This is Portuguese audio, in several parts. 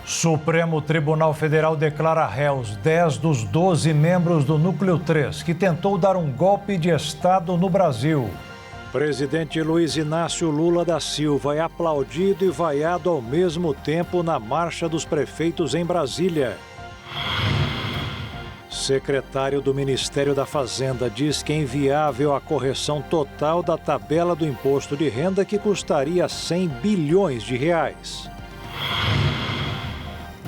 Supremo Tribunal Federal declara réus 10 dos 12 membros do Núcleo 3, que tentou dar um golpe de Estado no Brasil. Presidente Luiz Inácio Lula da Silva é aplaudido e vaiado ao mesmo tempo na Marcha dos Prefeitos em Brasília. Secretário do Ministério da Fazenda diz que é inviável a correção total da tabela do imposto de renda, que custaria 100 bilhões de reais.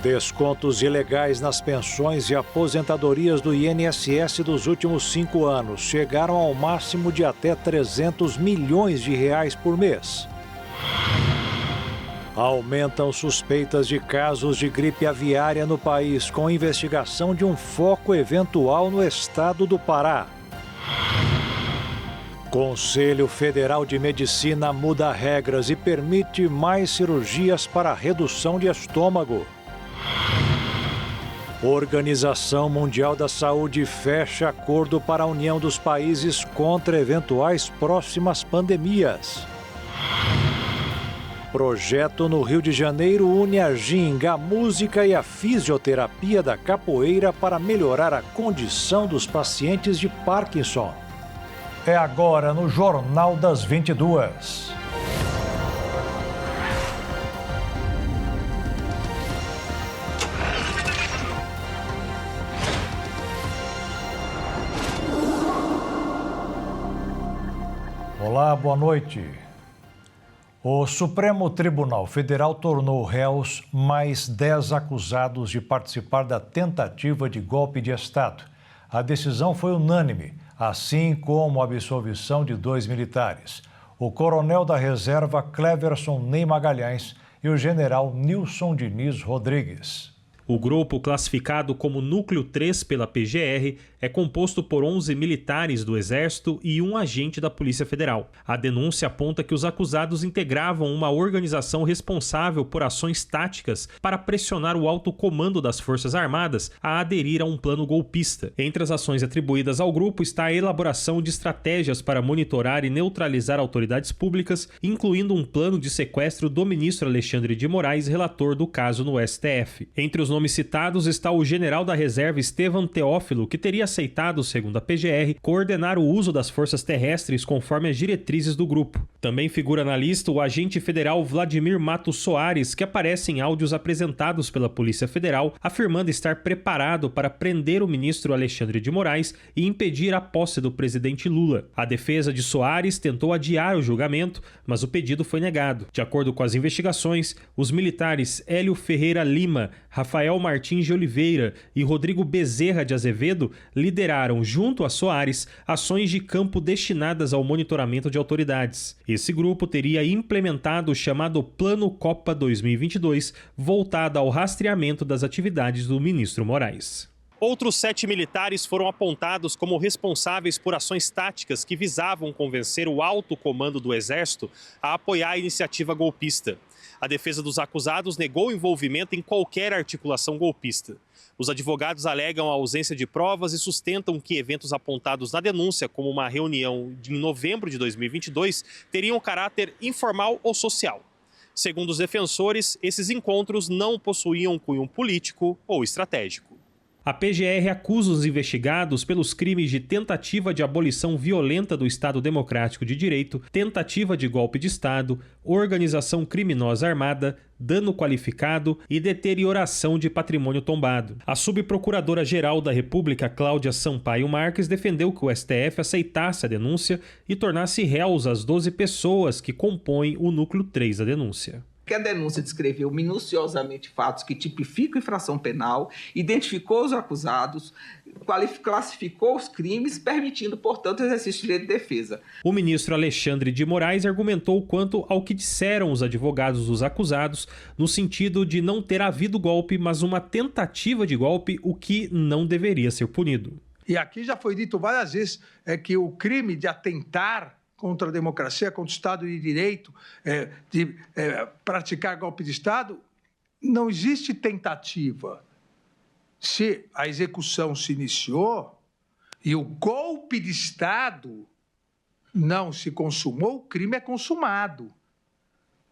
Descontos ilegais nas pensões e aposentadorias do INSS dos últimos 5 anos chegaram ao máximo de até 300 milhões de reais por mês. Aumentam suspeitas de casos de gripe aviária no país, com investigação de um foco eventual no estado do Pará. Conselho Federal de Medicina muda regras e permite mais cirurgias para redução de estômago. Organização Mundial da Saúde fecha acordo para a união dos países contra eventuais próximas pandemias. Projeto no Rio de Janeiro une a ginga, a música e a fisioterapia da capoeira para melhorar a condição dos pacientes de Parkinson. É agora no Jornal das 22. Olá, boa noite. O Supremo Tribunal Federal tornou réus mais 10 acusados de participar da tentativa de golpe de Estado. A decisão foi unânime, assim como a absolvição de 2 militares, o coronel da reserva Cleverson Ney Magalhães e o general Nilson Diniz Rodrigues. O grupo, classificado como Núcleo 3 pela PGR, é composto por 11 militares do Exército e um agente da Polícia Federal. A denúncia aponta que os acusados integravam uma organização responsável por ações táticas para pressionar o alto comando das Forças Armadas a aderir a um plano golpista. Entre as ações atribuídas ao grupo está a elaboração de estratégias para monitorar e neutralizar autoridades públicas, incluindo um plano de sequestro do ministro Alexandre de Moraes, relator do caso no STF. Entre os nomes citados está o general da reserva Estevam Teófilo, que teria aceitado, segundo a PGR, coordenar o uso das forças terrestres conforme as diretrizes do grupo. Também figura na lista o agente federal Vladimir Matos Soares, que aparece em áudios apresentados pela Polícia Federal, afirmando estar preparado para prender o ministro Alexandre de Moraes e impedir a posse do presidente Lula. A defesa de Soares tentou adiar o julgamento, mas o pedido foi negado. De acordo com as investigações, os militares Hélio Ferreira Lima, Rafael Martins de Oliveira e Rodrigo Bezerra de Azevedo lideraram, junto a Soares, ações de campo destinadas ao monitoramento de autoridades. Esse grupo teria implementado o chamado Plano Copa 2022, voltado ao rastreamento das atividades do ministro Moraes. Outros 7 militares foram apontados como responsáveis por ações táticas que visavam convencer o alto comando do Exército a apoiar a iniciativa golpista. A defesa dos acusados negou envolvimento em qualquer articulação golpista. Os advogados alegam a ausência de provas e sustentam que eventos apontados na denúncia, como uma reunião em novembro de 2022, teriam caráter informal ou social. Segundo os defensores, esses encontros não possuíam cunho político ou estratégico. A PGR acusa os investigados pelos crimes de tentativa de abolição violenta do Estado Democrático de Direito, tentativa de golpe de Estado, organização criminosa armada, dano qualificado e deterioração de patrimônio tombado. A subprocuradora-geral da República, Cláudia Sampaio Marques, defendeu que o STF aceitasse a denúncia e tornasse réus as 12 pessoas que compõem o núcleo 3 da denúncia. Que a denúncia descreveu minuciosamente fatos que tipificam infração penal, identificou os acusados, classificou os crimes, permitindo, portanto, o exercício de direito de defesa. O ministro Alexandre de Moraes argumentou quanto ao que disseram os advogados dos acusados, no sentido de não ter havido golpe, mas uma tentativa de golpe, o que não deveria ser punido. E aqui já foi dito várias vezes que o crime de atentar contra a democracia, contra o Estado de Direito, de praticar golpe de Estado, não existe tentativa. Se a execução se iniciou e o golpe de Estado não se consumou, o crime é consumado.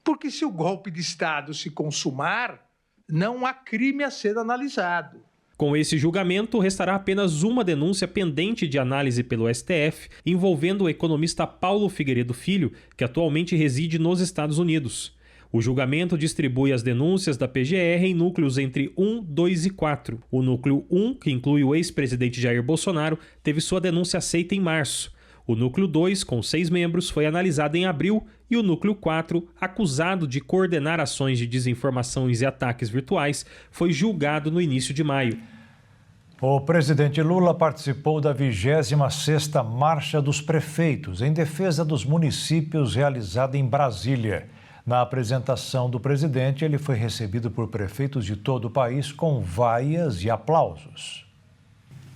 Porque se o golpe de Estado se consumar, não há crime a ser analisado. Com esse julgamento, restará apenas uma denúncia pendente de análise pelo STF, envolvendo o economista Paulo Figueiredo Filho, que atualmente reside nos Estados Unidos. O julgamento distribui as denúncias da PGR em núcleos entre 1, 2 e 4. O núcleo 1, que inclui o ex-presidente Jair Bolsonaro, teve sua denúncia aceita em março. O núcleo 2, com 6 membros, foi analisado em abril e o núcleo 4, acusado de coordenar ações de desinformações e ataques virtuais, foi julgado no início de maio. O presidente Lula participou da 26ª Marcha dos Prefeitos em defesa dos municípios realizada em Brasília. Na apresentação do presidente, ele foi recebido por prefeitos de todo o país com vaias e aplausos.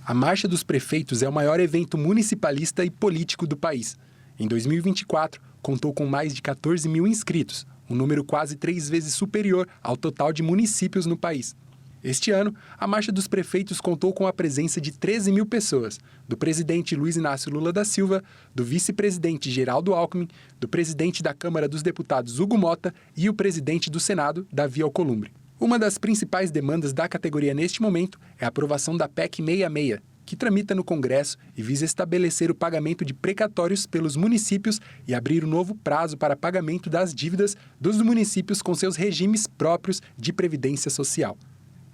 A Marcha dos Prefeitos é o maior evento municipalista e político do país. Em 2024, contou com mais de 14 mil inscritos, um número quase 3 vezes superior ao total de municípios no país. Este ano, a Marcha dos Prefeitos contou com a presença de 13 mil pessoas, do presidente Luiz Inácio Lula da Silva, do vice-presidente Geraldo Alckmin, do presidente da Câmara dos Deputados Hugo Motta e o presidente do Senado, Davi Alcolumbre. Uma das principais demandas da categoria neste momento é a aprovação da PEC 66, que tramita no Congresso e visa estabelecer o pagamento de precatórios pelos municípios e abrir um novo prazo para pagamento das dívidas dos municípios com seus regimes próprios de previdência social.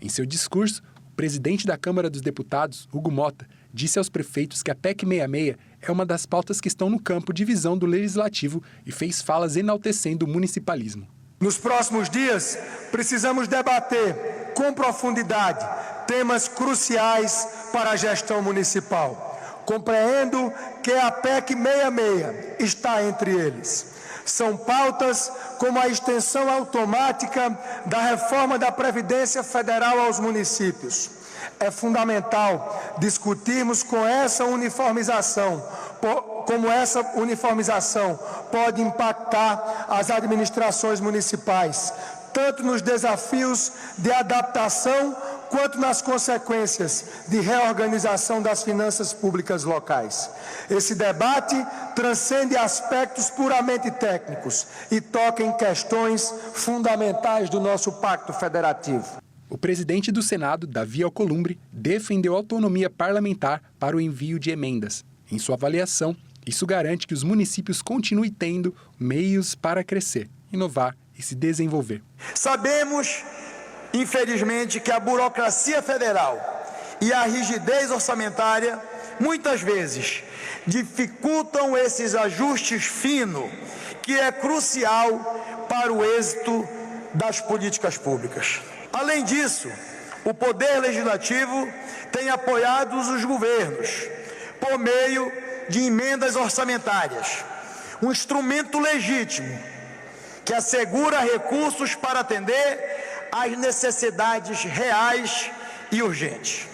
Em seu discurso, o presidente da Câmara dos Deputados, Hugo Motta, disse aos prefeitos que a PEC 66 é uma das pautas que estão no campo de visão do Legislativo e fez falas enaltecendo o municipalismo. Nos próximos dias, precisamos debater com profundidade temas cruciais para a gestão municipal. Compreendo que a PEC 66 está entre eles. São pautas como a extensão automática da reforma da Previdência Federal aos municípios. É fundamental discutirmos como essa uniformização pode impactar as administrações municipais, tanto nos desafios de adaptação quanto nas consequências de reorganização das finanças públicas locais. Esse debate transcende aspectos puramente técnicos e toca em questões fundamentais do nosso pacto federativo. O presidente do Senado, Davi Alcolumbre, defendeu a autonomia parlamentar para o envio de emendas. Em sua avaliação, isso garante que os municípios continuem tendo meios para crescer, inovar e se desenvolver. Sabemos, infelizmente, que a burocracia federal e a rigidez orçamentária, muitas vezes, dificultam esses ajustes finos, que é crucial para o êxito das políticas públicas. Além disso, o Poder Legislativo tem apoiado os governos por meio de emendas orçamentárias, um instrumento legítimo que assegura recursos para atender às necessidades reais e urgentes.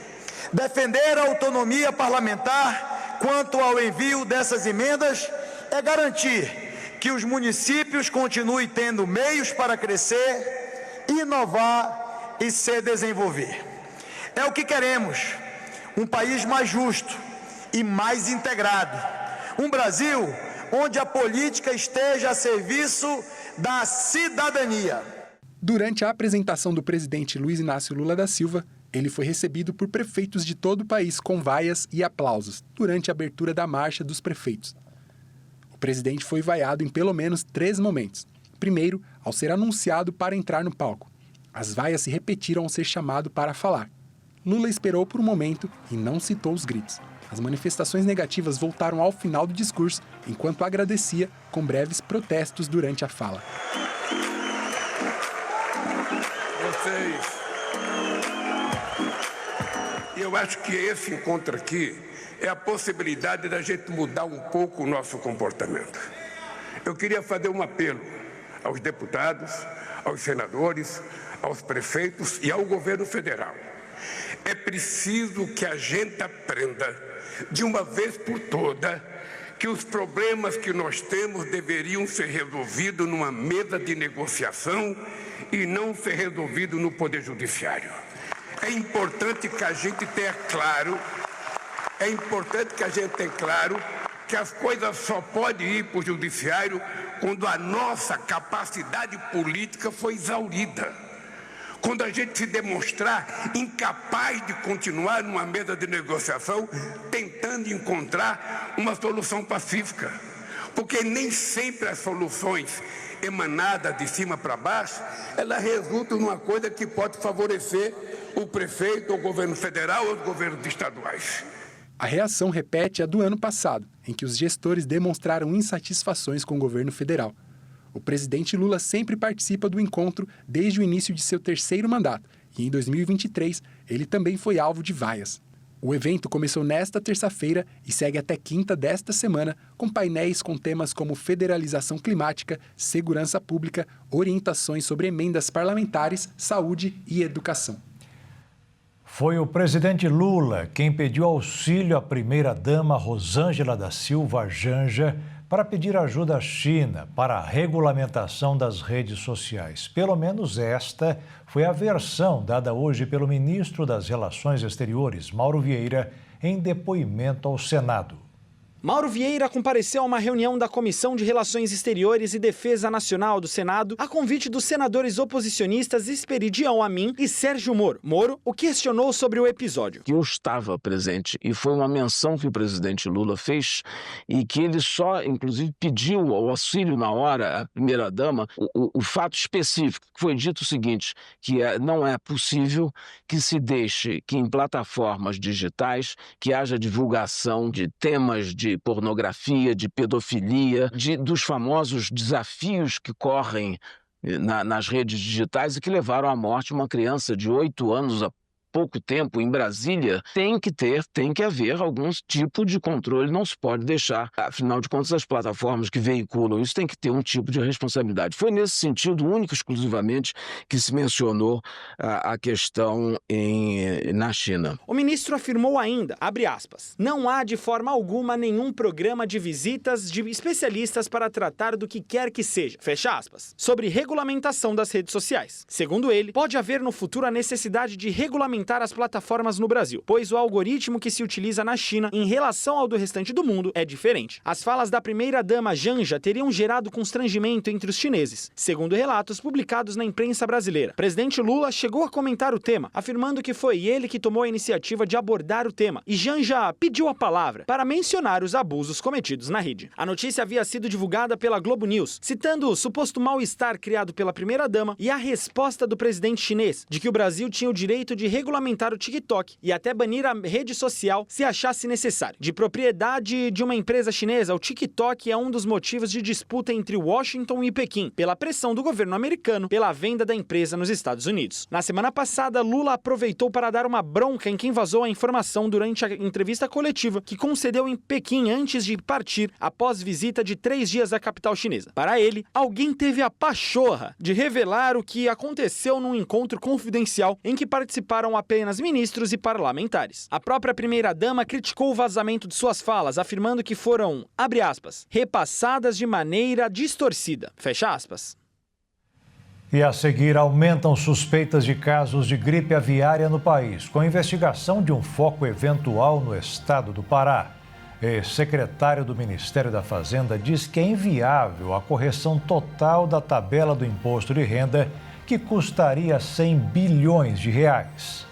Defender a autonomia parlamentar quanto ao envio dessas emendas é garantir que os municípios continuem tendo meios para crescer, inovar e se desenvolver. É o que queremos, um país mais justo e mais integrado, um Brasil onde a política esteja a serviço da cidadania. Durante a apresentação do presidente Luiz Inácio Lula da Silva, ele foi recebido por prefeitos de todo o país com vaias e aplausos durante a abertura da Marcha dos Prefeitos. O presidente foi vaiado em pelo menos 3 momentos. Primeiro, ao ser anunciado para entrar no palco. As vaias se repetiram ao ser chamado para falar. Lula esperou por um momento e não citou os gritos. As manifestações negativas voltaram ao final do discurso, enquanto agradecia, com breves protestos durante a fala. Eu acho que esse encontro aqui é a possibilidade da gente mudar um pouco o nosso comportamento. Eu queria fazer um apelo aos deputados, aos senadores, aos prefeitos e ao governo federal. É preciso que a gente aprenda, de uma vez por toda, que os problemas que nós temos deveriam ser resolvidos numa mesa de negociação e não ser resolvidos no Poder Judiciário. É importante que a gente tenha claro, que as coisas só podem ir para o Judiciário quando a nossa capacidade política foi exaurida. quando a gente se demonstrar incapaz de continuar numa mesa de negociação, tentando encontrar uma solução pacífica. Porque nem sempre as soluções emanadas de cima para baixo, elas resultam numa coisa que pode favorecer o prefeito, o governo federal ou os governos estaduais. A reação repete a do ano passado, em que os gestores demonstraram insatisfações com o governo federal. O presidente Lula sempre participa do encontro desde o início de seu terceiro mandato, e em 2023 ele também foi alvo de vaias. O evento começou nesta terça-feira e segue até quinta desta semana, com painéis com temas como federalização climática, segurança pública, orientações sobre emendas parlamentares, saúde e educação. Foi o presidente Lula quem pediu auxílio à primeira-dama Rosângela da Silva Janja para pedir ajuda à China para a regulamentação das redes sociais. Pelo menos esta foi a versão dada hoje pelo ministro das Relações Exteriores, Mauro Vieira, em depoimento ao Senado. Mauro Vieira compareceu a uma reunião da Comissão de Relações Exteriores e Defesa Nacional do Senado a convite dos senadores oposicionistas Esperidião Amin e Sérgio Moro. Moro o questionou sobre o episódio. Eu estava presente e foi uma menção que o presidente Lula fez e que ele só, inclusive, pediu o auxílio na hora à primeira-dama. O fato específico que foi dito o seguinte, que não é possível que se deixe que em plataformas digitais que haja divulgação de temas de pornografia, de pedofilia, dos famosos desafios que correm nas redes digitais e que levaram à morte uma criança de 8 anos há pouco tempo em Brasília. Tem que haver algum tipo de controle, não se pode deixar. Afinal de contas, as plataformas que veiculam isso têm que ter um tipo de responsabilidade. Foi nesse sentido, único e exclusivamente, que se mencionou a questão na China. O ministro afirmou ainda, abre aspas, não há de forma alguma nenhum programa de visitas de especialistas para tratar do que quer que seja, fecha aspas, sobre regulamentação das redes sociais. Segundo ele, pode haver no futuro a necessidade de regulamentar as plataformas no Brasil, pois o algoritmo que se utiliza na China em relação ao do restante do mundo é diferente. As falas da primeira-dama Janja teriam gerado constrangimento entre os chineses, segundo relatos publicados na imprensa brasileira. O presidente Lula chegou a comentar o tema, afirmando que foi ele que tomou a iniciativa de abordar o tema, e Janja pediu a palavra para mencionar os abusos cometidos na rede. A notícia havia sido divulgada pela Globo News, citando o suposto mal-estar criado pela primeira-dama e a resposta do presidente chinês de que o Brasil tinha o direito de regulamentar o TikTok e até banir a rede social se achasse necessário. De propriedade de uma empresa chinesa, o TikTok é um dos motivos de disputa entre Washington e Pequim, pela pressão do governo americano pela venda da empresa nos Estados Unidos. Na semana passada, Lula aproveitou para dar uma bronca em quem vazou a informação durante a entrevista coletiva que concedeu em Pequim antes de partir após visita de 3 dias à capital chinesa. Para ele, alguém teve a pachorra de revelar o que aconteceu num encontro confidencial em que participaram apenas ministros e parlamentares. A própria primeira-dama criticou o vazamento de suas falas, afirmando que foram, abre aspas, repassadas de maneira distorcida, fecha aspas. E a seguir, aumentam suspeitas de casos de gripe aviária no país, com a investigação de um foco eventual no estado do Pará. O secretário do Ministério da Fazenda diz que é inviável a correção total da tabela do imposto de renda, que custaria 100 bilhões de reais.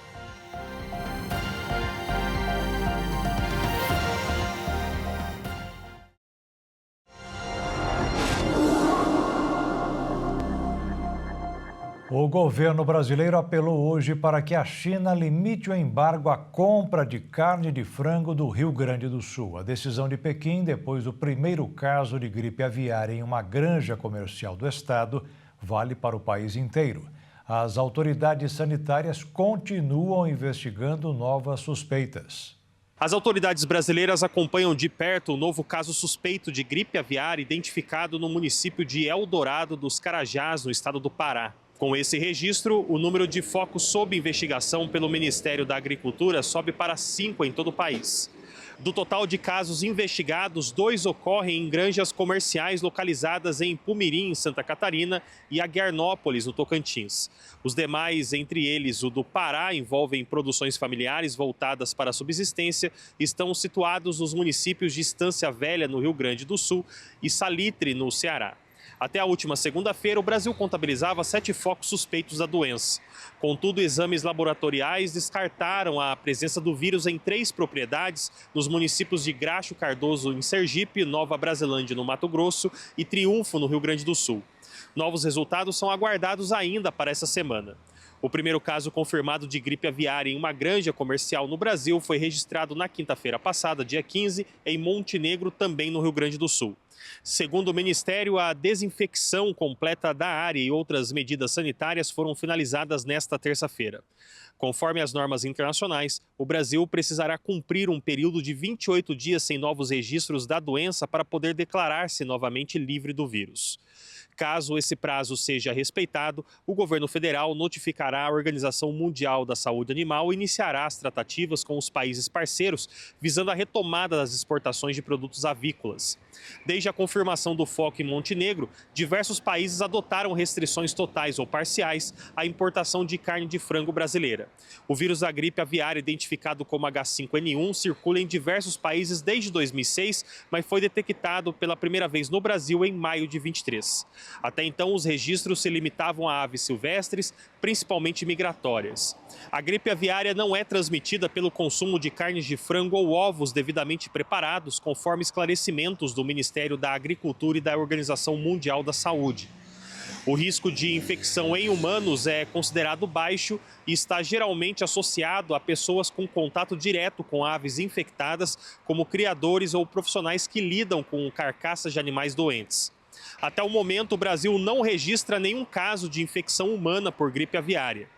O governo brasileiro apelou hoje para que a China limite o embargo à compra de carne de frango do Rio Grande do Sul. A decisão de Pequim, depois do primeiro caso de gripe aviária em uma granja comercial do estado, vale para o país inteiro. As autoridades sanitárias continuam investigando novas suspeitas. As autoridades brasileiras acompanham de perto o novo caso suspeito de gripe aviária identificado no município de Eldorado dos Carajás, no estado do Pará. Com esse registro, o número de focos sob investigação pelo Ministério da Agricultura sobe para 5 em todo o país. Do total de casos investigados, 2 ocorrem em granjas comerciais localizadas em Pumirim, em Santa Catarina, e Aguernópolis, no Tocantins. Os demais, entre eles o do Pará, envolvem produções familiares voltadas para a subsistência, estão situados nos municípios de Estância Velha, no Rio Grande do Sul, e Salitre, no Ceará. Até a última segunda-feira, o Brasil contabilizava 7 focos suspeitos da doença. Contudo, exames laboratoriais descartaram a presença do vírus em 3 propriedades nos municípios de Graxo Cardoso, em Sergipe, Nova Brasilândia, no Mato Grosso, e Triunfo, no Rio Grande do Sul. Novos resultados são aguardados ainda para essa semana. O primeiro caso confirmado de gripe aviária em uma granja comercial no Brasil foi registrado na quinta-feira passada, dia 15, em Montenegro, também no Rio Grande do Sul. Segundo o Ministério, a desinfecção completa da área e outras medidas sanitárias foram finalizadas nesta terça-feira. Conforme as normas internacionais, o Brasil precisará cumprir um período de 28 dias sem novos registros da doença para poder declarar-se novamente livre do vírus. Caso esse prazo seja respeitado, o governo federal notificará a Organização Mundial da Saúde Animal e iniciará as tratativas com os países parceiros, visando a retomada das exportações de produtos avícolas. Desde a confirmação do foco em Montenegro, diversos países adotaram restrições totais ou parciais à importação de carne de frango brasileira. O vírus da gripe aviária, identificado como H5N1, circula em diversos países desde 2006, mas foi detectado pela primeira vez no Brasil em maio de 2023. Até então, os registros se limitavam a aves silvestres, principalmente migratórias. A gripe aviária não é transmitida pelo consumo de carnes de frango ou ovos devidamente preparados, conforme esclarecimentos do Ministério da Agricultura e da Organização Mundial da Saúde. O risco de infecção em humanos é considerado baixo e está geralmente associado a pessoas com contato direto com aves infectadas, como criadores ou profissionais que lidam com carcaças de animais doentes. Até o momento, o Brasil não registra nenhum caso de infecção humana por gripe aviária.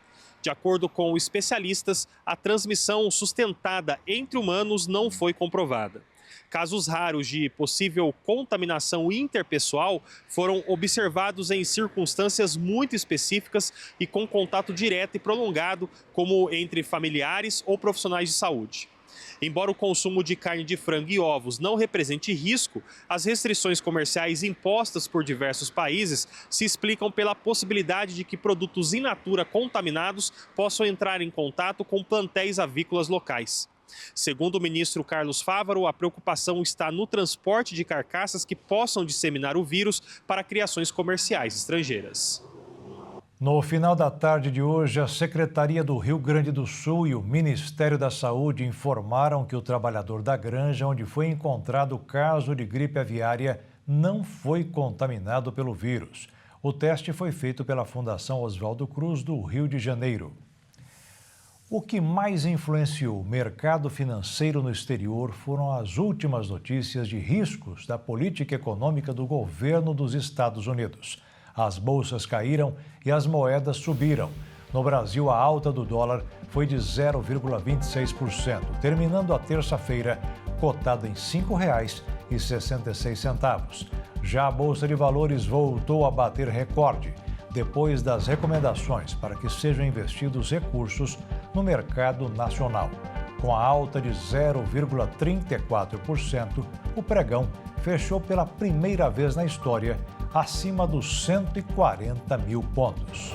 De acordo com especialistas, a transmissão sustentada entre humanos não foi comprovada. Casos raros de possível contaminação interpessoal foram observados em circunstâncias muito específicas e com contato direto e prolongado, como entre familiares ou profissionais de saúde. Embora o consumo de carne de frango e ovos não represente risco, as restrições comerciais impostas por diversos países se explicam pela possibilidade de que produtos in natura contaminados possam entrar em contato com plantéis avícolas locais. Segundo o ministro Carlos Fávaro, a preocupação está no transporte de carcaças que possam disseminar o vírus para criações comerciais estrangeiras. No final da tarde de hoje, a Secretaria do Rio Grande do Sul e o Ministério da Saúde informaram que o trabalhador da granja onde foi encontrado o caso de gripe aviária não foi contaminado pelo vírus. O teste foi feito pela Fundação Oswaldo Cruz do Rio de Janeiro. O que mais influenciou o mercado financeiro no exterior foram as últimas notícias de riscos da política econômica do governo dos Estados Unidos. As bolsas caíram e as moedas subiram. No Brasil, a alta do dólar foi de 0,26%, terminando a terça-feira cotado em R$ 5,66. Já a Bolsa de Valores voltou a bater recorde, depois das recomendações para que sejam investidos recursos no mercado nacional. Com a alta de 0,34%, o pregão fechou pela primeira vez na história acima dos 140 mil pontos.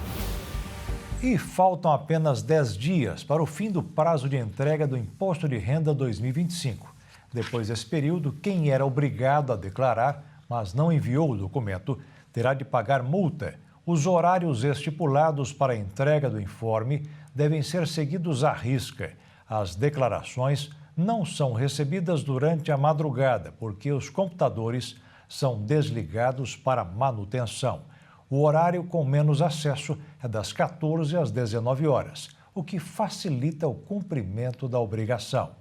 E faltam apenas 10 dias para o fim do prazo de entrega do Imposto de Renda 2025. Depois desse período, quem era obrigado a declarar, mas não enviou o documento, terá de pagar multa. Os horários estipulados para a entrega do informe devem ser seguidos à risca. As declarações não são recebidas durante a madrugada, porque os computadores são desligados para manutenção. O horário com menos acesso é das 14 às 19 horas, o que facilita o cumprimento da obrigação.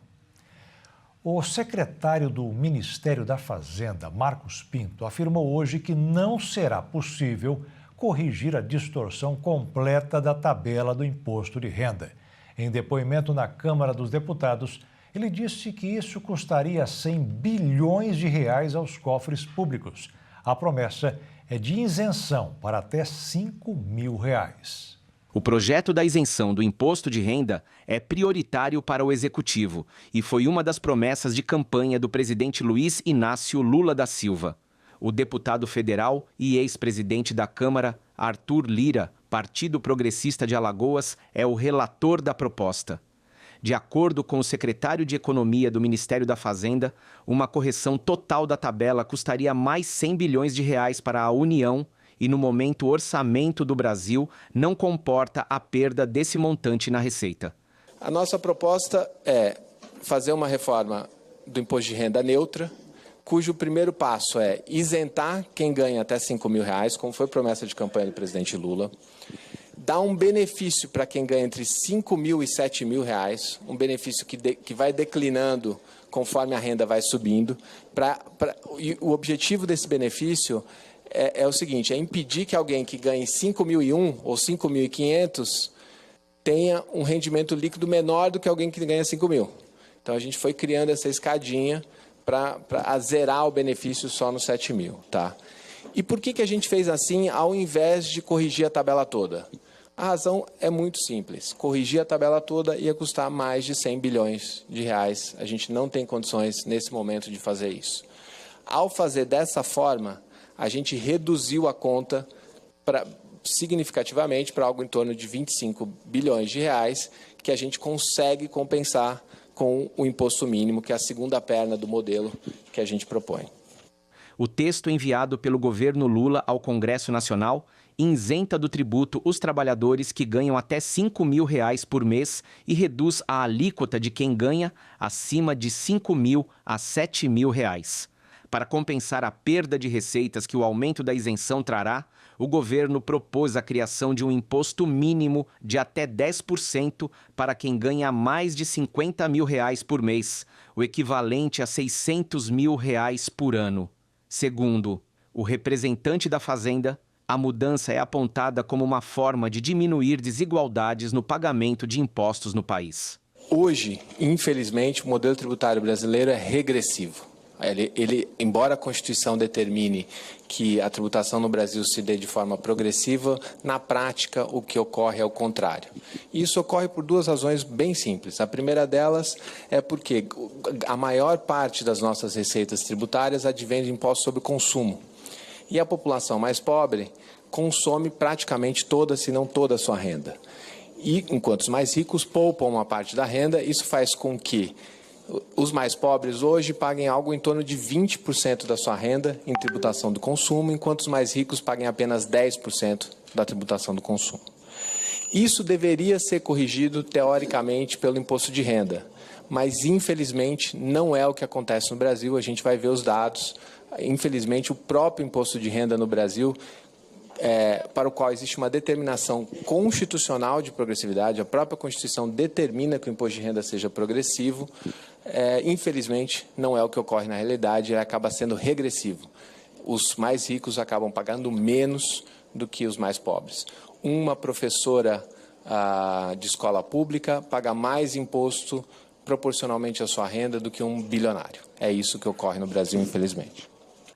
O secretário do Ministério da Fazenda, Marcos Pinto, afirmou hoje que não será possível corrigir a distorção completa da tabela do imposto de renda. Em depoimento na Câmara dos Deputados, ele disse que isso custaria 100 bilhões de reais aos cofres públicos. A promessa é de isenção para até R$ 5 mil. O projeto da isenção do imposto de renda é prioritário para o Executivo e foi uma das promessas de campanha do presidente Luiz Inácio Lula da Silva. O deputado federal e ex-presidente da Câmara, Arthur Lira, Partido Progressista de Alagoas, é o relator da proposta. De acordo com o secretário de Economia do Ministério da Fazenda, uma correção total da tabela custaria mais 100 bilhões de reais para a União e, no momento, o orçamento do Brasil não comporta a perda desse montante na receita. A nossa proposta é fazer uma reforma do imposto de renda neutra, cujo primeiro passo é isentar quem ganha até R$5 mil, como foi promessa de campanha do presidente Lula, dar um benefício para quem ganha entre R$5 mil e R$7 mil, um benefício que vai declinando conforme a renda vai subindo. E o objetivo desse benefício é o seguinte, é impedir que alguém que ganhe R$5.001 ou R$5.500 tenha um rendimento líquido menor do que alguém que ganha R$5 mil. Então, a gente foi criando essa escadinha para zerar o benefício só no R$7 mil. Tá? E por que a gente fez assim ao invés de corrigir a tabela toda? A razão é muito simples. Corrigir a tabela toda ia custar mais de 100 bilhões de reais. A gente não tem condições, nesse momento, de fazer isso. Ao fazer dessa forma, a gente reduziu a conta significativamente para algo em torno de 25 bilhões de reais, que a gente consegue compensar com o imposto mínimo, que é a segunda perna do modelo que a gente propõe. O texto enviado pelo governo Lula ao Congresso Nacional isenta do tributo os trabalhadores que ganham até R$5 mil por mês e reduz a alíquota de quem ganha acima de R$5 mil a R$7 mil. Para compensar a perda de receitas que o aumento da isenção trará, o governo propôs a criação de um imposto mínimo de até 10% para quem ganha mais de R$50 mil por mês, o equivalente a R$600 mil por ano. Segundo o representante da Fazenda, a mudança é apontada como uma forma de diminuir desigualdades no pagamento de impostos no país. Hoje, infelizmente, o modelo tributário brasileiro é regressivo. Embora a Constituição determine que a tributação no Brasil se dê de forma progressiva, na prática o que ocorre é o contrário. E isso ocorre por duas razões bem simples. A primeira delas é porque a maior parte das nossas receitas tributárias advém de impostos sobre consumo. E a população mais pobre consome praticamente toda, se não toda a sua renda. E enquanto os mais ricos poupam uma parte da renda, isso faz com que os mais pobres hoje paguem algo em torno de 20% da sua renda em tributação do consumo, enquanto os mais ricos paguem apenas 10% da tributação do consumo. Isso deveria ser corrigido, teoricamente, pelo imposto de renda, mas, infelizmente, não é o que acontece no Brasil. A gente vai ver os dados. Infelizmente, o próprio imposto de renda no Brasil, para o qual existe uma determinação constitucional de progressividade, a própria Constituição determina que o imposto de renda seja progressivo, infelizmente não é o que ocorre na realidade, ele acaba sendo regressivo. Os mais ricos acabam pagando menos do que os mais pobres. Uma professora de escola pública paga mais imposto proporcionalmente à sua renda do que um bilionário. É isso que ocorre no Brasil, infelizmente.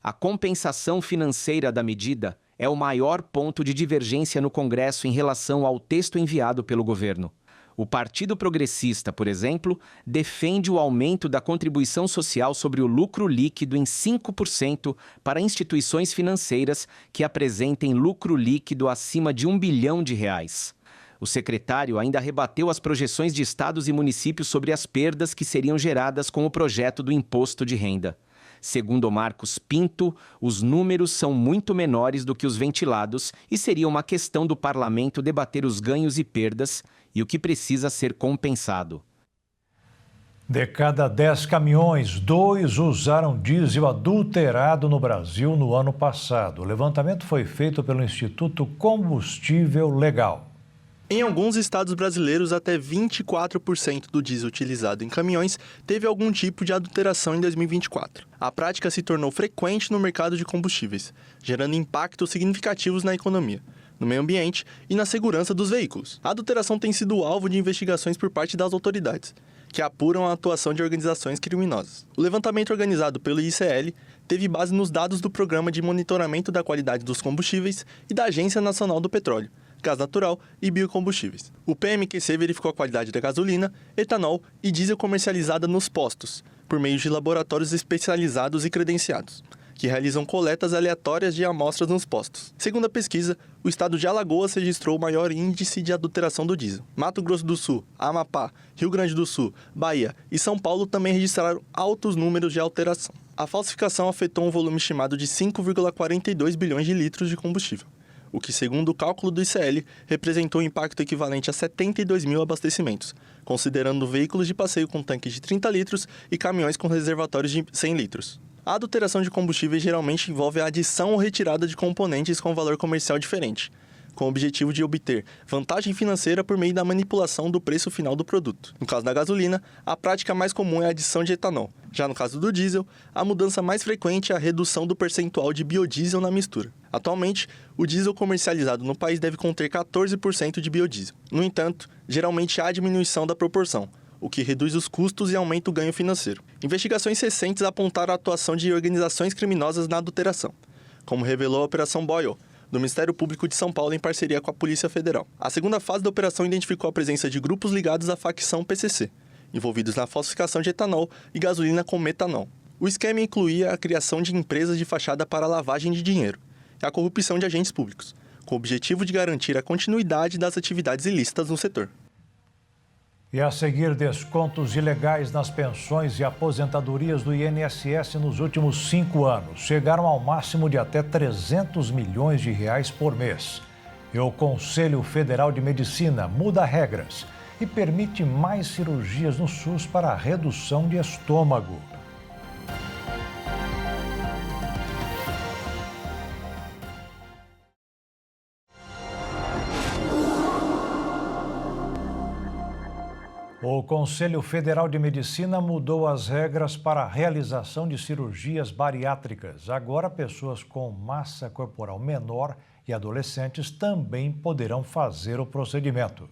A compensação financeira da medida é o maior ponto de divergência no Congresso em relação ao texto enviado pelo governo. O Partido Progressista, por exemplo, defende o aumento da contribuição social sobre o lucro líquido em 5% para instituições financeiras que apresentem lucro líquido acima de R$1 bilhão. O secretário ainda rebateu as projeções de estados e municípios sobre as perdas que seriam geradas com o projeto do imposto de renda. Segundo Marcos Pinto, os números são muito menores do que os ventilados e seria uma questão do parlamento debater os ganhos e perdas e o que precisa ser compensado. De cada 10 caminhões, 2 usaram diesel adulterado no Brasil no ano passado. O levantamento foi feito pelo Instituto Combustível Legal. Em alguns estados brasileiros, até 24% do diesel utilizado em caminhões teve algum tipo de adulteração em 2024. A prática se tornou frequente no mercado de combustíveis, gerando impactos significativos na economia, no meio ambiente e na segurança dos veículos. A adulteração tem sido alvo de investigações por parte das autoridades, que apuram a atuação de organizações criminosas. O levantamento organizado pelo ICL teve base nos dados do Programa de Monitoramento da Qualidade dos Combustíveis e da Agência Nacional do Petróleo, Gás Natural e Biocombustíveis. O PMQC verificou a qualidade da gasolina, etanol e diesel comercializada nos postos, por meio de laboratórios especializados e credenciados. que realizam coletas aleatórias de amostras nos postos. Segundo a pesquisa, o estado de Alagoas registrou o maior índice de adulteração do diesel. Mato Grosso do Sul, Amapá, Rio Grande do Sul, Bahia e São Paulo também registraram altos números de alteração. A falsificação afetou um volume estimado de 5,42 bilhões de litros de combustível, o que, segundo o cálculo do ICL, representou um impacto equivalente a 72 mil abastecimentos, considerando veículos de passeio com tanques de 30 litros e caminhões com reservatórios de 100 litros. A adulteração de combustíveis geralmente envolve a adição ou retirada de componentes com valor comercial diferente, com o objetivo de obter vantagem financeira por meio da manipulação do preço final do produto. No caso da gasolina, a prática mais comum é a adição de etanol. Já no caso do diesel, a mudança mais frequente é a redução do percentual de biodiesel na mistura. Atualmente, o diesel comercializado no país deve conter 14% de biodiesel. No entanto, geralmente há diminuição da proporção, o que reduz os custos e aumenta o ganho financeiro. Investigações recentes apontaram a atuação de organizações criminosas na adulteração, como revelou a Operação Boyle, do Ministério Público de São Paulo em parceria com a Polícia Federal. A segunda fase da operação identificou a presença de grupos ligados à facção PCC, envolvidos na falsificação de etanol e gasolina com metanol. O esquema incluía a criação de empresas de fachada para lavagem de dinheiro e a corrupção de agentes públicos, com o objetivo de garantir a continuidade das atividades ilícitas no setor. E a seguir, descontos ilegais nas pensões e aposentadorias do INSS nos últimos 5 anos chegaram ao máximo de até 300 milhões de reais por mês. E o Conselho Federal de Medicina muda regras e permite mais cirurgias no SUS para a redução de estômago. O Conselho Federal de Medicina mudou as regras para a realização de cirurgias bariátricas. Agora, pessoas com massa corporal menor e adolescentes também poderão fazer o procedimento.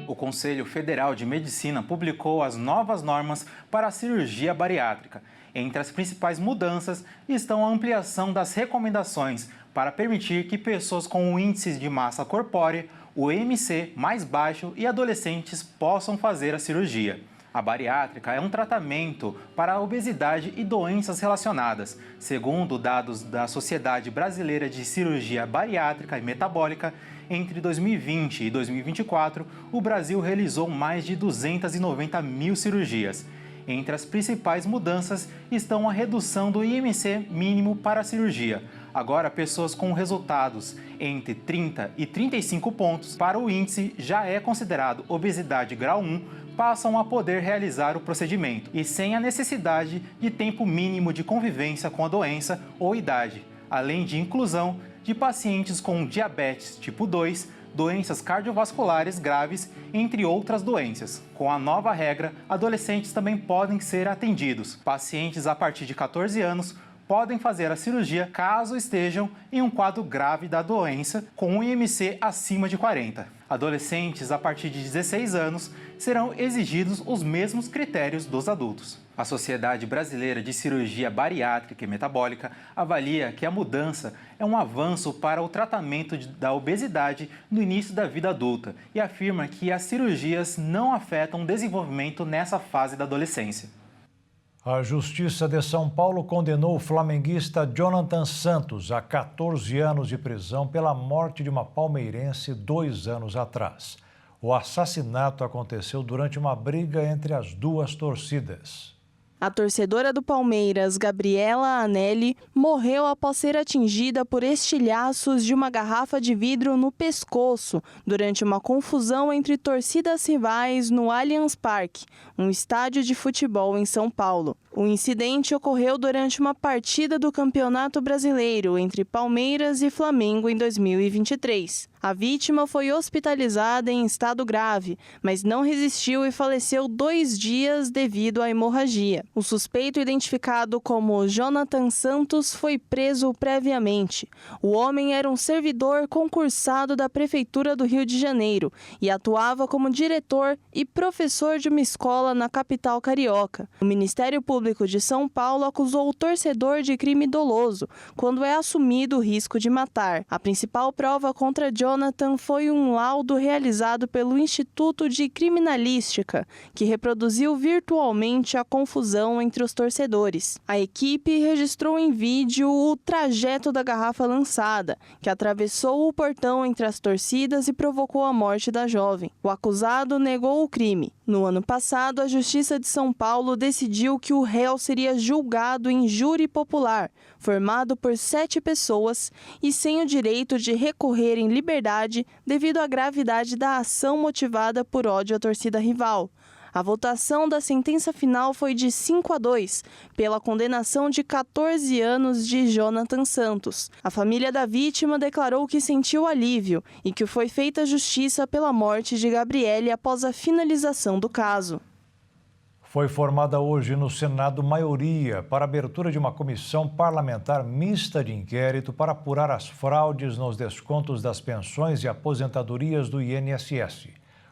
O Conselho Federal de Medicina publicou as novas normas para a cirurgia bariátrica. Entre as principais mudanças estão a ampliação das recomendações para permitir que pessoas com um índice de massa corpórea, o IMC, mais baixo e adolescentes possam fazer a cirurgia. A bariátrica é um tratamento para a obesidade e doenças relacionadas. Segundo dados da Sociedade Brasileira de Cirurgia Bariátrica e Metabólica, entre 2020 e 2024, o Brasil realizou mais de 290 mil cirurgias. Entre as principais mudanças estão a redução do IMC mínimo para a cirurgia. Agora, pessoas com resultados entre 30 e 35 pontos para o índice já é considerado obesidade grau 1, passam a poder realizar o procedimento e sem a necessidade de tempo mínimo de convivência com a doença ou idade, além de inclusão de pacientes com diabetes tipo 2, doenças cardiovasculares graves, entre outras doenças. Com a nova regra, adolescentes também podem ser atendidos. Pacientes a partir de 14 anos podem fazer a cirurgia caso estejam em um quadro grave da doença com um IMC acima de 40. Adolescentes a partir de 16 anos serão exigidos os mesmos critérios dos adultos. A Sociedade Brasileira de Cirurgia Bariátrica e Metabólica avalia que a mudança é um avanço para o tratamento da obesidade no início da vida adulta e afirma que as cirurgias não afetam o desenvolvimento nessa fase da adolescência. A Justiça de São Paulo condenou o flamenguista Jonathan Santos a 14 anos de prisão pela morte de uma palmeirense 2 anos atrás. O assassinato aconteceu durante uma briga entre as duas torcidas. A torcedora do Palmeiras, Gabriela Anelli, morreu após ser atingida por estilhaços de uma garrafa de vidro no pescoço durante uma confusão entre torcidas rivais no Allianz Parque, um estádio de futebol em São Paulo. O incidente ocorreu durante uma partida do Campeonato Brasileiro entre Palmeiras e Flamengo em 2023. A vítima foi hospitalizada em estado grave, mas não resistiu e faleceu 2 dias devido à hemorragia. O suspeito, identificado como Jonathan Santos, foi preso previamente. O homem era um servidor concursado da Prefeitura do Rio de Janeiro e atuava como diretor e professor de uma escola na capital carioca. O Ministério Público Público de São Paulo acusou o torcedor de crime doloso, quando é assumido o risco de matar. A principal prova contra Jonathan foi um laudo realizado pelo Instituto de Criminalística, que reproduziu virtualmente a confusão entre os torcedores. A equipe registrou em vídeo o trajeto da garrafa lançada, que atravessou o portão entre as torcidas e provocou a morte da jovem. O acusado negou o crime. No ano passado, a Justiça de São Paulo decidiu que o réu seria julgado em júri popular, formado por 7 pessoas e sem o direito de recorrer em liberdade devido à gravidade da ação motivada por ódio à torcida rival. A votação da sentença final foi de 5-2, pela condenação de 14 anos de Jonathan Santos. A família da vítima declarou que sentiu alívio e que foi feita justiça pela morte de Gabriele após a finalização do caso. Foi formada hoje no Senado maioria para a abertura de uma comissão parlamentar mista de inquérito para apurar as fraudes nos descontos das pensões e aposentadorias do INSS.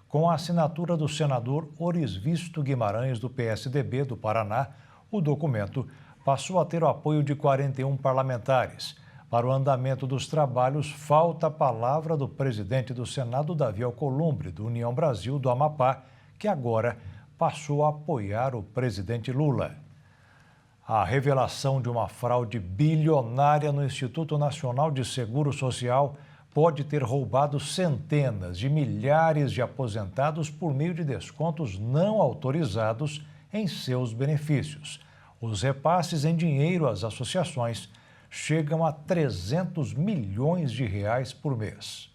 Com a assinatura do senador Orisvisto Guimarães, do PSDB do Paraná, o documento passou a ter o apoio de 41 parlamentares. Para o andamento dos trabalhos, falta a palavra do presidente do Senado, Davi Alcolumbre, do União Brasil do Amapá, que agora passou a apoiar o presidente Lula. A revelação de uma fraude bilionária no Instituto Nacional de Seguro Social pode ter roubado centenas de milhares de aposentados por meio de descontos não autorizados em seus benefícios. Os repasses em dinheiro às associações chegam a 300 milhões de reais por mês.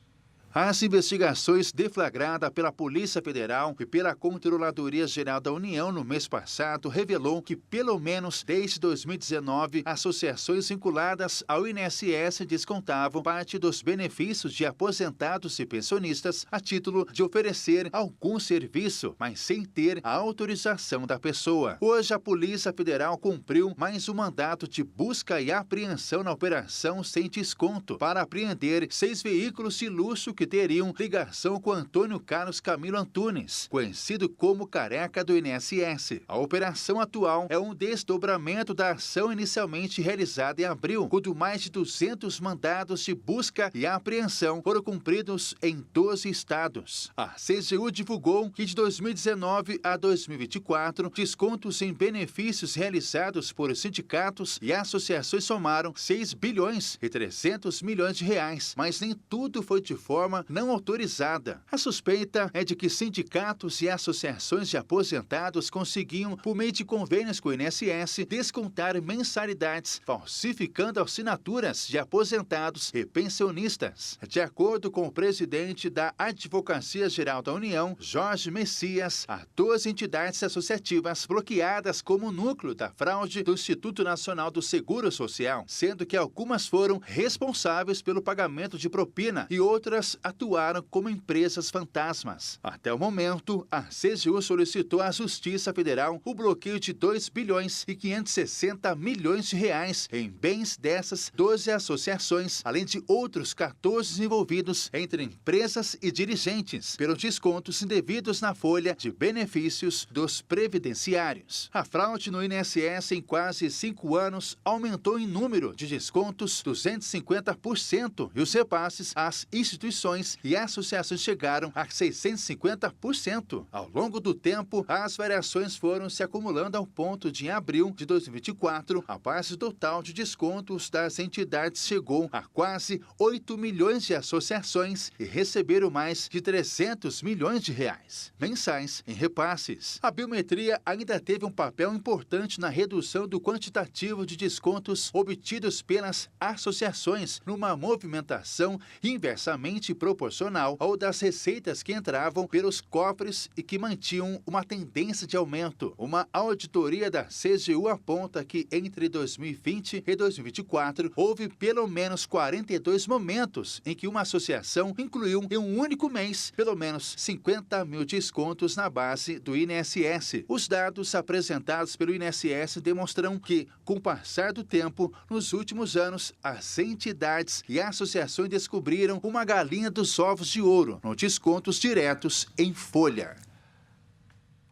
As investigações deflagradas pela Polícia Federal e pela Controladoria Geral da União no mês passado revelou que, pelo menos desde 2019, associações vinculadas ao INSS descontavam parte dos benefícios de aposentados e pensionistas a título de oferecer algum serviço, mas sem ter a autorização da pessoa. Hoje, a Polícia Federal cumpriu mais um mandato de busca e apreensão na Operação Sem Desconto para apreender 6 veículos de luxo que teriam ligação com Antônio Carlos Camilo Antunes, conhecido como Careca do INSS. A operação atual é um desdobramento da ação inicialmente realizada em abril, quando mais de 200 mandados de busca e apreensão foram cumpridos em 12 estados. A CGU divulgou que de 2019 a 2024, descontos em benefícios realizados por sindicatos e associações somaram 6 bilhões e 300 milhões de reais, mas nem tudo foi de forma não autorizada. A suspeita é de que sindicatos e associações de aposentados conseguiam, por meio de convênios com o INSS, descontar mensalidades, falsificando assinaturas de aposentados e pensionistas. De acordo com o presidente da Advocacia Geral da União, Jorge Messias, há 12 entidades associativas bloqueadas como núcleo da fraude do Instituto Nacional do Seguro Social, sendo que algumas foram responsáveis pelo pagamento de propina e outras atuaram como empresas fantasmas. Até o momento, a CGU solicitou à Justiça Federal o bloqueio de 2 bilhões e 560 milhões de reais em bens dessas 12 associações, além de outros 14 envolvidos entre empresas e dirigentes, pelos descontos indevidos na folha de benefícios dos previdenciários. A fraude no INSS em quase 5 anos aumentou em número de descontos 250% e os repasses às instituições e associações chegaram a 650%. Ao longo do tempo, as variações foram se acumulando ao ponto de, em abril de 2024, a base total de descontos das entidades chegou a quase 8 milhões de associações e receberam mais de 300 milhões de reais mensais em repasses. A biometria ainda teve um papel importante na redução do quantitativo de descontos obtidos pelas associações, numa movimentação inversamente proporcional ao das receitas que entravam pelos cofres e que mantinham uma tendência de aumento. Uma auditoria da CGU aponta que entre 2020 e 2024 houve pelo menos 42 momentos em que uma associação incluiu em um único mês pelo menos 50 mil descontos na base do INSS. Os dados apresentados pelo INSS demonstram que, com o passar do tempo, nos últimos anos, as entidades e associações descobriram uma galinha dos ovos de ouro, nos descontos diretos em folha.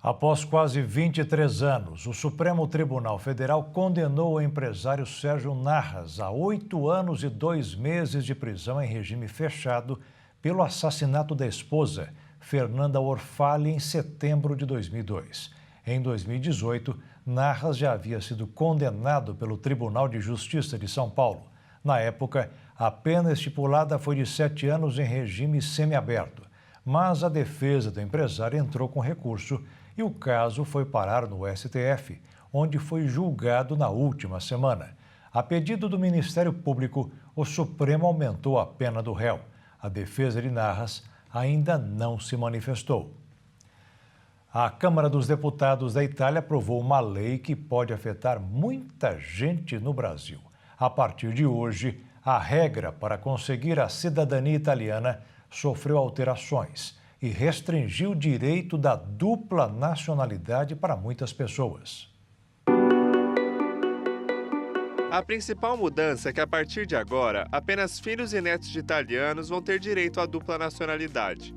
Após quase 23 anos, o Supremo Tribunal Federal condenou o empresário Sérgio Narras a 8 anos e 2 meses de prisão em regime fechado pelo assassinato da esposa, Fernanda Orfali, em setembro de 2002. Em 2018, Narras já havia sido condenado pelo Tribunal de Justiça de São Paulo. Na época, a pena estipulada foi de 7 anos em regime semiaberto, mas a defesa do empresário entrou com recurso e o caso foi parar no STF, onde foi julgado na última semana. A pedido do Ministério Público, o Supremo aumentou a pena do réu. A defesa de Narras ainda não se manifestou. A Câmara dos Deputados da Itália aprovou uma lei que pode afetar muita gente no Brasil. A partir de hoje, a regra para conseguir a cidadania italiana sofreu alterações e restringiu o direito da dupla nacionalidade para muitas pessoas. A principal mudança é que, a partir de agora, apenas filhos e netos de italianos vão ter direito à dupla nacionalidade.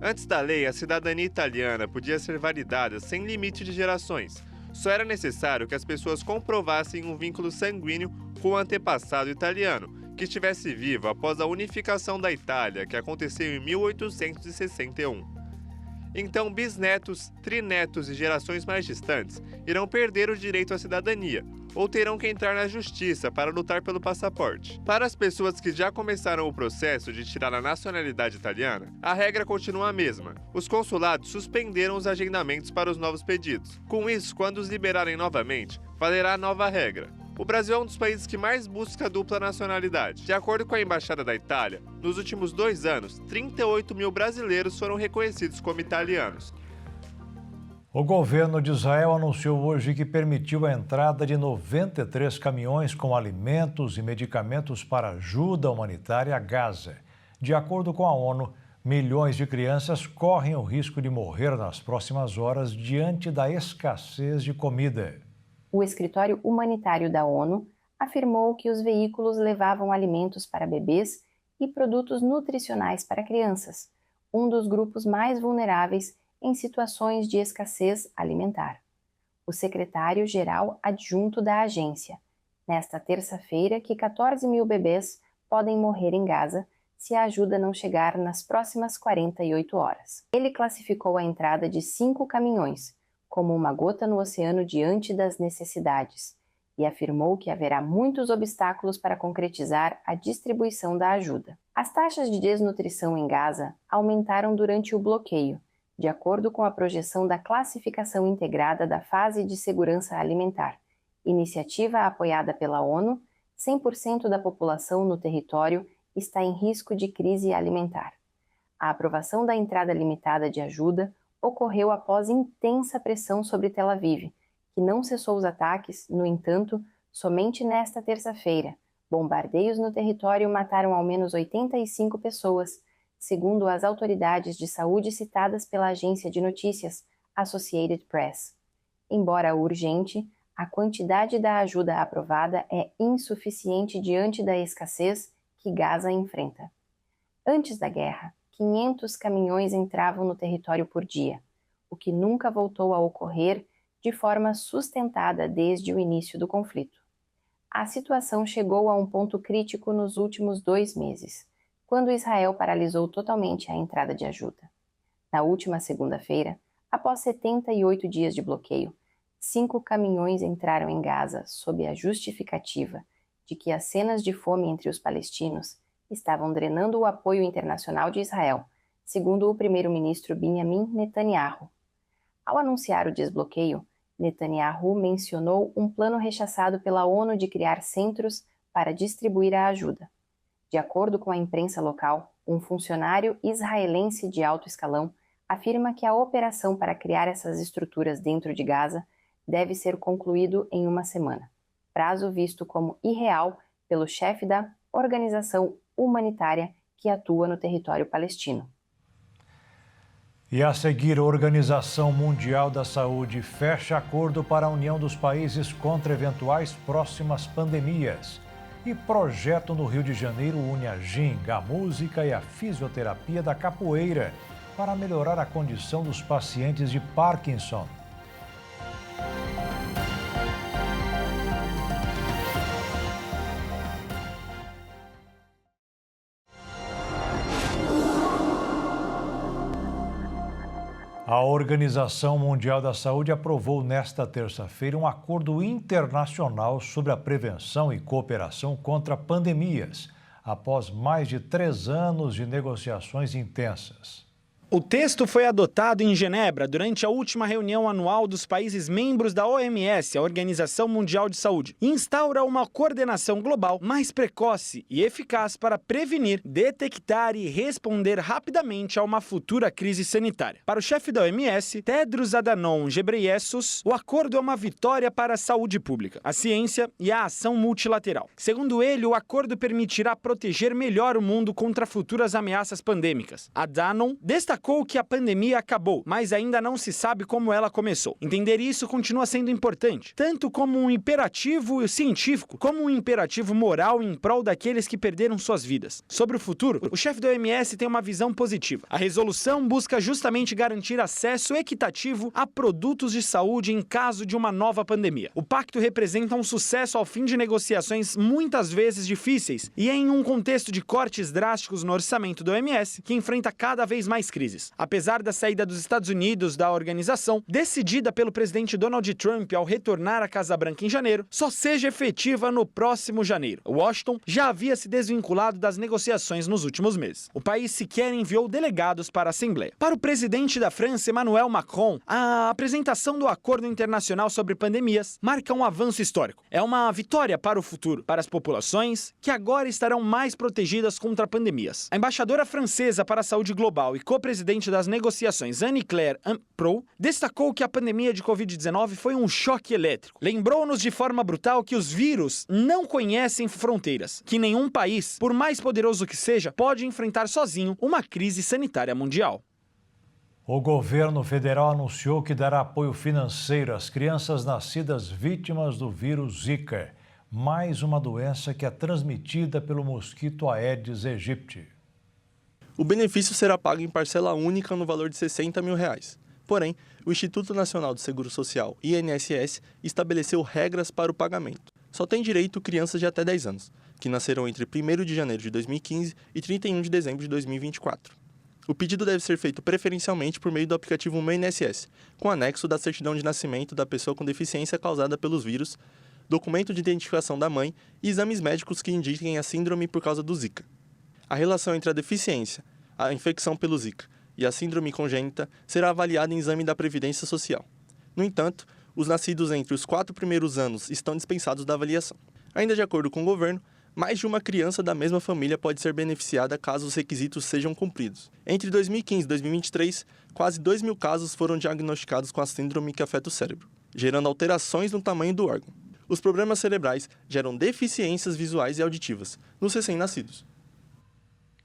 Antes da lei, a cidadania italiana podia ser validada sem limite de gerações. Só era necessário que as pessoas comprovassem um vínculo sanguíneo com o antepassado italiano, que estivesse vivo após a unificação da Itália, que aconteceu em 1861. Então, bisnetos, trinetos e gerações mais distantes irão perder o direito à cidadania, ou terão que entrar na justiça para lutar pelo passaporte. Para as pessoas que já começaram o processo de tirar a nacionalidade italiana, a regra continua a mesma. Os consulados suspenderam os agendamentos para os novos pedidos. Com isso, quando os liberarem novamente, valerá a nova regra. O Brasil é um dos países que mais busca a dupla nacionalidade. De acordo com a Embaixada da Itália, nos últimos 2 anos, 38 mil brasileiros foram reconhecidos como italianos. O governo de Israel anunciou hoje que permitiu a entrada de 93 caminhões com alimentos e medicamentos para ajuda humanitária a Gaza. De acordo com a ONU, milhões de crianças correm o risco de morrer nas próximas horas diante da escassez de comida. O escritório humanitário da ONU afirmou que os veículos levavam alimentos para bebês e produtos nutricionais para crianças, um dos grupos mais vulneráveis em situações de escassez alimentar. O secretário-geral adjunto da agência, nesta terça-feira, que 14 mil bebês podem morrer em Gaza se a ajuda não chegar nas próximas 48 horas. Ele classificou a entrada de 5 caminhões como uma gota no oceano diante das necessidades e afirmou que haverá muitos obstáculos para concretizar a distribuição da ajuda. As taxas de desnutrição em Gaza aumentaram durante o bloqueio, de acordo com a projeção da Classificação Integrada da Fase de Segurança Alimentar, iniciativa apoiada pela ONU. 100% da população no território está em risco de crise alimentar. A aprovação da entrada limitada de ajuda ocorreu após intensa pressão sobre Tel Aviv, que não cessou os ataques. No entanto, somente nesta terça-feira, bombardeios no território mataram ao menos 85 pessoas, segundo as autoridades de saúde citadas pela agência de notícias Associated Press. Embora urgente, a quantidade da ajuda aprovada é insuficiente diante da escassez que Gaza enfrenta. Antes da guerra, 500 caminhões entravam no território por dia, o que nunca voltou a ocorrer de forma sustentada desde o início do conflito. A situação chegou a um ponto crítico nos últimos 2 meses, quando Israel paralisou totalmente a entrada de ajuda. Na última segunda-feira, após 78 dias de bloqueio, 5 caminhões entraram em Gaza sob a justificativa de que as cenas de fome entre os palestinos estavam drenando o apoio internacional de Israel, segundo o primeiro-ministro Benjamin Netanyahu. Ao anunciar o desbloqueio, Netanyahu mencionou um plano rechaçado pela ONU de criar centros para distribuir a ajuda. De acordo com a imprensa local, um funcionário israelense de alto escalão afirma que a operação para criar essas estruturas dentro de Gaza deve ser concluído em 1 semana, prazo visto como irreal pelo chefe da organização humanitária que atua no território palestino. E a seguir, a Organização Mundial da Saúde fecha acordo para a união dos países contra eventuais próximas pandemias. E projeto no Rio de Janeiro une a ginga, a música e a fisioterapia da capoeira. para melhorar a condição dos pacientes de Parkinson. A Organização Mundial da Saúde aprovou nesta terça-feira um acordo internacional sobre a prevenção e cooperação contra pandemias, após mais de 3 anos de negociações intensas. O texto foi adotado em Genebra durante a última reunião anual dos países membros da OMS, a Organização Mundial de Saúde, e instaura uma coordenação global mais precoce e eficaz para prevenir, detectar e responder rapidamente a uma futura crise sanitária. Para o chefe da OMS, Tedros Adhanom Ghebreyesus, o acordo é uma vitória para a saúde pública, a ciência e a ação multilateral. Segundo ele, o acordo permitirá proteger melhor o mundo contra futuras ameaças pandêmicas. Adhanom destacou que a pandemia acabou, mas ainda não se sabe como ela começou. Entender isso continua sendo importante, tanto como um imperativo científico, como um imperativo moral em prol daqueles que perderam suas vidas. Sobre o futuro, o chefe da OMS tem uma visão positiva. A resolução busca justamente garantir acesso equitativo a produtos de saúde em caso de uma nova pandemia. O pacto representa um sucesso ao fim de negociações muitas vezes difíceis e em um contexto de cortes drásticos no orçamento da OMS, que enfrenta cada vez mais crises. Apesar da saída dos Estados Unidos da organização, decidida pelo presidente Donald Trump ao retornar à Casa Branca em janeiro, só seja efetiva no próximo janeiro. Washington já havia se desvinculado das negociações nos últimos meses. O país sequer enviou delegados para a Assembleia. Para o presidente da França, Emmanuel Macron, a apresentação do Acordo Internacional sobre Pandemias marca um avanço histórico. É uma vitória para o futuro, para as populações que agora estarão mais protegidas contra pandemias. A embaixadora francesa para a saúde global e co-presidente das negociações, Anne-Claire Amprou, destacou que a pandemia de Covid-19 foi um choque elétrico. Lembrou-nos de forma brutal que os vírus não conhecem fronteiras, que nenhum país, por mais poderoso que seja, pode enfrentar sozinho uma crise sanitária mundial. O governo federal anunciou que dará apoio financeiro às crianças nascidas vítimas do vírus Zika, mais uma doença que é transmitida pelo mosquito Aedes aegypti. O benefício será pago em parcela única no valor de R$60 mil. Porém, o Instituto Nacional de Seguro Social, INSS, estabeleceu regras para o pagamento. Só tem direito crianças de até 10 anos, que nasceram entre 1º de janeiro de 2015 e 31 de dezembro de 2024. O pedido deve ser feito preferencialmente por meio do aplicativo Meu INSS, com anexo da certidão de nascimento da pessoa com deficiência causada pelos vírus, documento de identificação da mãe e exames médicos que indiquem a síndrome por causa do Zika. A relação entre a deficiência, a infecção pelo Zika e a síndrome congênita será avaliada em exame da Previdência Social. No entanto, os nascidos entre os 4 primeiros anos estão dispensados da avaliação. Ainda de acordo com o governo, mais de uma criança da mesma família pode ser beneficiada caso os requisitos sejam cumpridos. Entre 2015 e 2023, quase 2 mil casos foram diagnosticados com a síndrome que afeta o cérebro, gerando alterações no tamanho do órgão. Os problemas cerebrais geram deficiências visuais e auditivas nos recém-nascidos.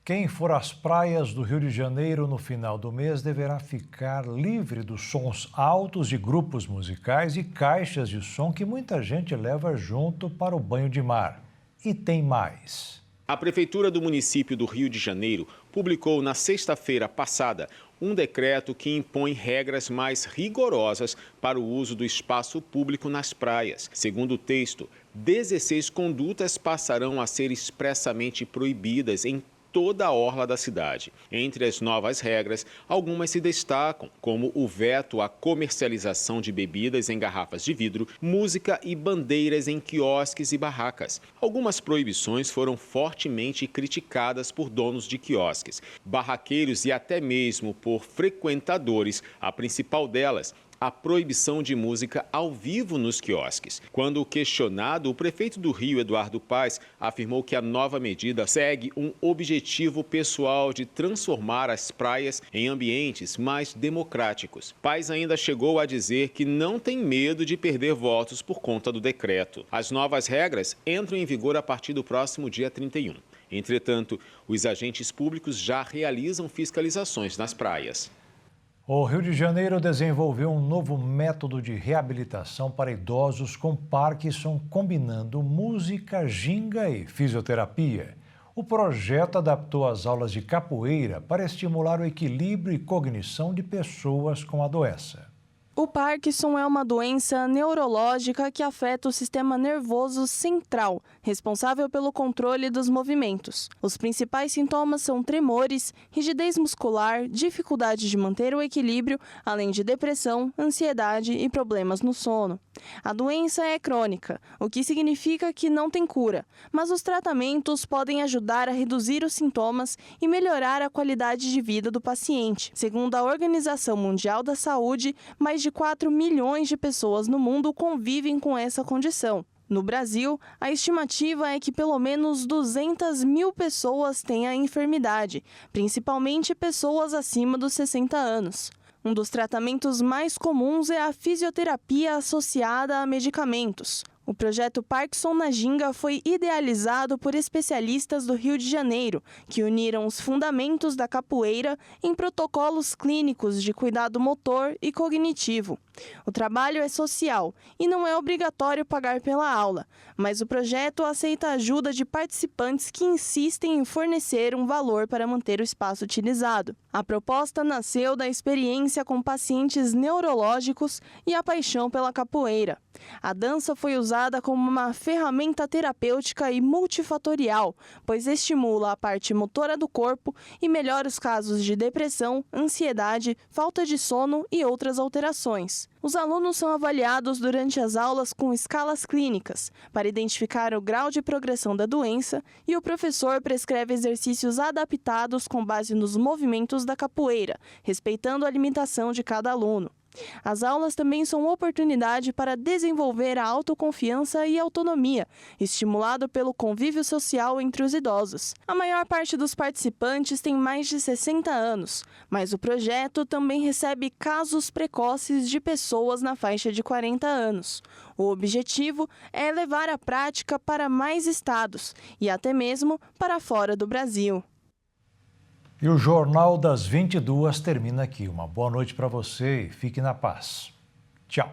Quem for às praias do Rio de Janeiro no final do mês deverá ficar livre dos sons altos de grupos musicais e caixas de som que muita gente leva junto para o banho de mar. E tem mais. A Prefeitura do município do Rio de Janeiro publicou na sexta-feira passada um decreto que impõe regras mais rigorosas para o uso do espaço público nas praias. Segundo o texto, 16 condutas passarão a ser expressamente proibidas em toda a orla da cidade. Entre as novas regras, algumas se destacam, como o veto à comercialização de bebidas em garrafas de vidro, música e bandeiras em quiosques e barracas. Algumas proibições foram fortemente criticadas por donos de quiosques, barraqueiros e até mesmo por frequentadores. A principal delas, a proibição de música ao vivo nos quiosques. Quando questionado, o prefeito do Rio, Eduardo Paes, afirmou que a nova medida segue um objetivo pessoal de transformar as praias em ambientes mais democráticos. Paes ainda chegou a dizer que não tem medo de perder votos por conta do decreto. As novas regras entram em vigor a partir do próximo dia 31. Entretanto, os agentes públicos já realizam fiscalizações nas praias. O Rio de Janeiro desenvolveu um novo método de reabilitação para idosos com Parkinson, combinando música, ginga e fisioterapia. O projeto adaptou as aulas de capoeira para estimular o equilíbrio e cognição de pessoas com a doença. O Parkinson é uma doença neurológica que afeta o sistema nervoso central, responsável pelo controle dos movimentos. Os principais sintomas são tremores, rigidez muscular, dificuldade de manter o equilíbrio, além de depressão, ansiedade e problemas no sono. A doença é crônica, o que significa que não tem cura, mas os tratamentos podem ajudar a reduzir os sintomas e melhorar a qualidade de vida do paciente. Segundo a Organização Mundial da Saúde, mais de 4 milhões de pessoas no mundo convivem com essa condição. No Brasil, a estimativa é que pelo menos 200 mil pessoas têm a enfermidade, principalmente pessoas acima dos 60 anos. Um dos tratamentos mais comuns é a fisioterapia associada a medicamentos. O projeto Parkinson na Ginga foi idealizado por especialistas do Rio de Janeiro, que uniram os fundamentos da capoeira em protocolos clínicos de cuidado motor e cognitivo. O trabalho é social e não é obrigatório pagar pela aula, mas o projeto aceita a ajuda de participantes que insistem em fornecer um valor para manter o espaço utilizado. A proposta nasceu da experiência com pacientes neurológicos e a paixão pela capoeira. A dança foi usada como uma ferramenta terapêutica e multifatorial, pois estimula a parte motora do corpo e melhora os casos de depressão, ansiedade, falta de sono e outras alterações. Os alunos são avaliados durante as aulas com escalas clínicas, para identificar o grau de progressão da doença, e o professor prescreve exercícios adaptados com base nos movimentos da capoeira, respeitando a limitação de cada aluno. As aulas também são oportunidade para desenvolver a autoconfiança e autonomia, estimulado pelo convívio social entre os idosos. A maior parte dos participantes tem mais de 60 anos, mas o projeto também recebe casos precoces de pessoas na faixa de 40 anos. O objetivo é levar a prática para mais estados e até mesmo para fora do Brasil. E o Jornal das 22 termina aqui. Uma boa noite para você e fique na paz. Tchau.